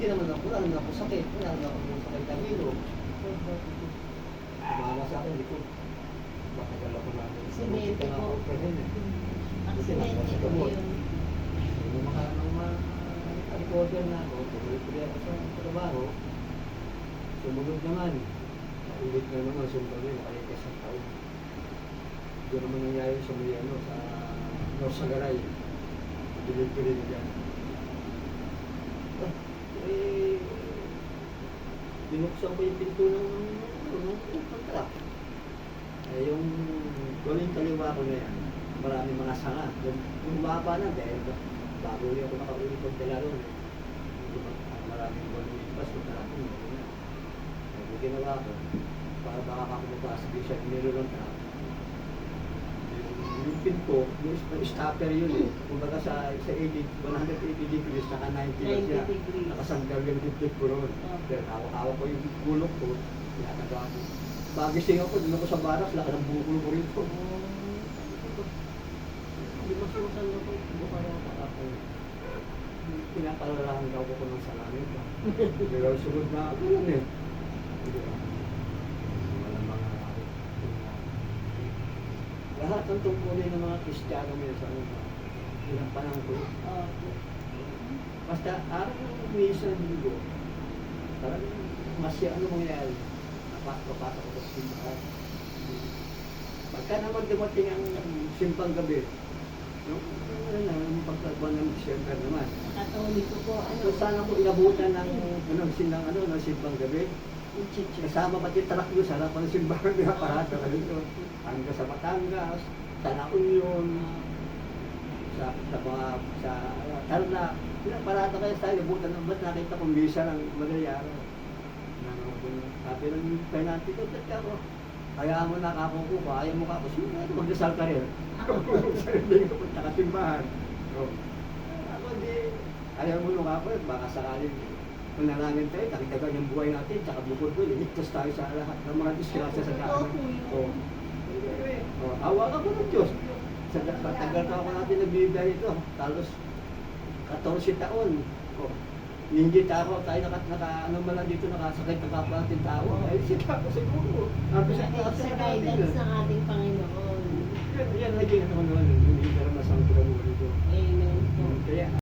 Hindi naman ako, wala naman ako sakit. Wala naman ako sakit na hilo. Tumama sa akin, hindi ko. Matagal ako namin. Aksidente po. Aksidente po yun. Nung maka-recover na ako, tuloy-tuloy ako sa trabaho. Sumunod naman. Ulit na naman, sumunod na nakalikas sa taon. Doon naman nangyayari sa Muyano, sa North Sagaray. Tuloy-tuloy na dyan. Binuksan ko yung pinto ng contract. Yung galing kaliwa ko na yan, maraming mga sanga. Bumaba na dahil bago rin ako nakaulit ng Telarong. Maraming lumipas ko na natin. Yung ginawa ko, para baka ako magpasabig siya, nilulong na. Yung pinto, yung stopper yun eh. Kumbaga sa 180 degrees, naka 90 lang siya. Nakasanggal yung dipdip ko ron. Pero hawak ko yung gulok ko, pinataga ko. Pagising ako, doon ako sa barak, laka ng bukol ko rito. Hindi masusan ako, bukara ako. Pinapalalahan daw ko ng salamin. Pero sunod na ako yun eh. Lahat ng tungkulin ng mga Kristiyano ngayon sa ano, ilang panahon ko. Basta araw ng misa ng linggo, parang masya ano mangyayari. Napasok ko sa simbahan. Pagka naman dumating ang simpang gabi, yung pagkagwan ng December naman. Katoliko po, So sana ko inabutan ng simpang gabi. Kasama pati truck doon sa harapan ng simbahan na parada ka dito. Hanggang sa Batangas, sa La Union, sa Tarlac. Parada kayo sa inabutan ng ba't nakita kong bisa ng Madayaro. Sabi ng penalty ko, ba't ka ako? Kaya mo na kako ko, ayaw mo kako. Sino na ito? Magdasal ka rin. Hindi ko punta ka simbahan. Ako di, ayaw mo nung ako, baka sakaling manalangin tayo, nakitagan yung buhay natin, tsaka bukod doon, iligtas tayo sa lahat ng mga disgrasya sa daan. Awa ka po ng Diyos. Sa tagal ka ako natin nagbibigay ito, talos 14 taon. Hindi tayo ano man lang dito, nakasakit na kapwa natin tao. Ay, sika ko siguro. Sa guidance ng ating Panginoon. Yan lagi na naman naman, hindi ka naman sa mga dito. Amen po. Kaya,